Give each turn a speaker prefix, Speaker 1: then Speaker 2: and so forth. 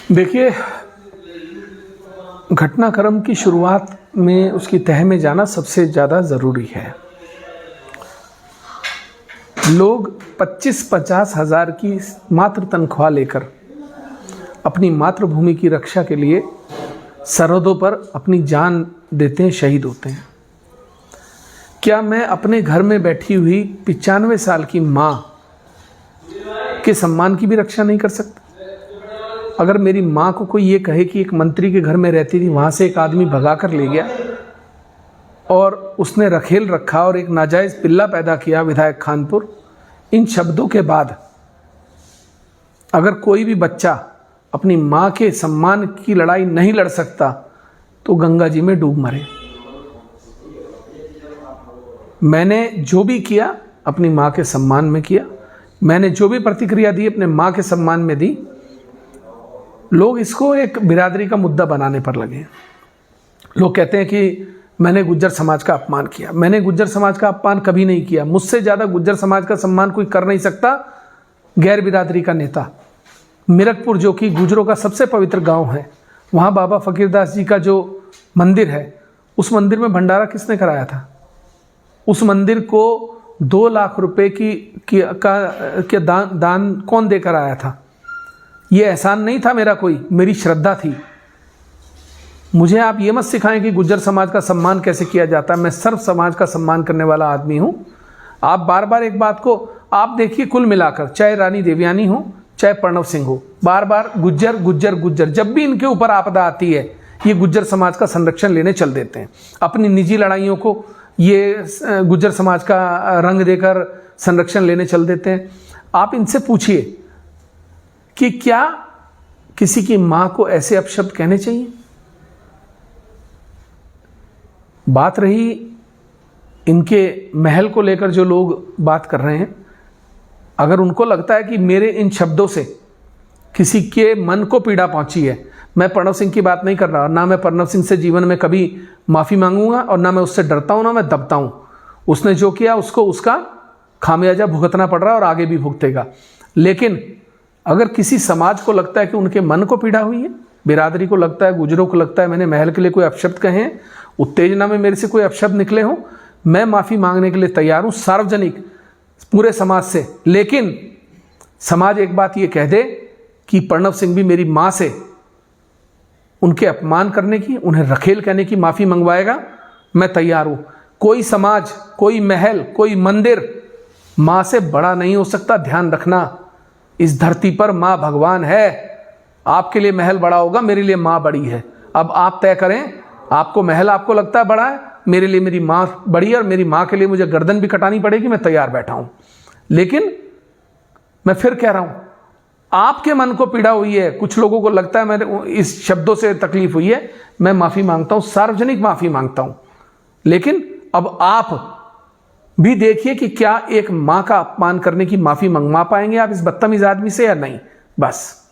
Speaker 1: देखिए, घटनाक्रम की शुरुआत में उसकी तह में जाना सबसे ज़्यादा ज़रूरी है। लोग 25-50 हज़ार की मात्र तनख्वाह लेकर अपनी मातृभूमि की रक्षा के लिए सरहदों पर अपनी जान देते हैं, शहीद होते हैं। क्या मैं अपने घर में बैठी हुई 95 साल की माँ के सम्मान की भी रक्षा नहीं कर सकता? अगर मेरी माँ को कोई ये कहे कि एक मंत्री के घर में रहती थी, वहाँ से एक आदमी भगा कर ले गया और उसने रखेल रखा और एक नाजायज़ पिल्ला पैदा किया विधायक खानपुर, इन शब्दों के बाद अगर कोई भी बच्चा अपनी माँ के सम्मान की लड़ाई नहीं लड़ सकता तो गंगा जी में डूब मरे। मैंने जो भी किया अपनी माँ के सम्मान में किया, मैंने जो भी प्रतिक्रिया दी अपने माँ के सम्मान में दी। लोग इसको एक बिरादरी का मुद्दा बनाने पर लगे। लोग कहते हैं कि मैंने गुज्जर समाज का अपमान किया। मैंने गुज्जर समाज का अपमान कभी नहीं किया। मुझसे ज़्यादा गुज्जर समाज का सम्मान कोई कर नहीं सकता। गैर बिरादरी का नेता मिरकपुर, जो कि गुजरों का सबसे पवित्र गांव है, वहाँ बाबा फकीरदास जी का जो मंदिर है, उस मंदिर में भंडारा किसने कराया था? उस मंदिर को 2 लाख रुपए का दान कौन देकर आया था? ये एहसान नहीं था मेरा, कोई मेरी श्रद्धा थी। मुझे आप ये मत सिखाएं कि गुज्जर समाज का सम्मान कैसे किया जाता है। मैं सर्व समाज का सम्मान करने वाला आदमी हूँ। आप बार बार एक बात को आप देखिए, कुल मिलाकर चाहे रानी देवयानी हो चाहे प्रणव सिंह हो, बार बार गुज्जर गुज्जर गुज्जर, जब भी इनके ऊपर आपदा आती है ये गुज्जर समाज का संरक्षण लेने चल देते हैं। अपनी निजी लड़ाइयों को ये गुज्जर समाज का रंग देकर संरक्षण लेने चल देते हैं। आप इनसे पूछिए कि क्या किसी की मां को ऐसे अपशब्द कहने चाहिए? बात रही इनके महल को लेकर, जो लोग बात कर रहे हैं, अगर उनको लगता है कि मेरे इन शब्दों से किसी के मन को पीड़ा पहुंची है, मैं प्रणव सिंह की बात नहीं कर रहा, ना मैं प्रणव सिंह से जीवन में कभी माफ़ी मांगूंगा और ना मैं उससे डरता हूं, ना मैं दबता हूं। उसने जो किया उसको उसका खामियाजा भुगतना पड़ रहा है और आगे भी भुगतेगा। लेकिन अगर किसी समाज को लगता है कि उनके मन को पीड़ा हुई है, बिरादरी को लगता है, गुजरों को लगता है मैंने महल के लिए कोई अपशब्द कहे हैं, उत्तेजना में मेरे से कोई अपशब्द निकले हों, मैं माफ़ी मांगने के लिए तैयार हूं, सार्वजनिक, पूरे समाज से। लेकिन समाज एक बात ये कह दे कि प्रणव सिंह भी मेरी माँ से उनके अपमान करने की, उन्हें रखेल कहने की माफ़ी मंगवाएगा, मैं तैयार हूं। कोई समाज, कोई महल, कोई मंदिर माँ से बड़ा नहीं हो सकता। ध्यान रखना, इस धरती पर माँ भगवान है। आपके लिए महल बड़ा होगा, मेरे लिए माँ बड़ी है। अब आप तय करें, आपको महल आपको लगता है बड़ा है, मेरे लिए मेरी माँ बड़ी है और मेरी माँ के लिए मुझे गर्दन भी कटानी पड़ेगी, मैं तैयार बैठा हूं। लेकिन मैं फिर कह रहा हूं, आपके मन को पीड़ा हुई है, कुछ लोगों को लगता है मेरे इस शब्दों से तकलीफ हुई है, मैं माफ़ी मांगता हूं, सार्वजनिक माफ़ी मांगता हूं। लेकिन अब आप भी देखिए कि क्या एक माँ का अपमान करने की माफ़ी मंगवा पाएंगे आप इस बदतमीज आदमी से या नहीं। बस।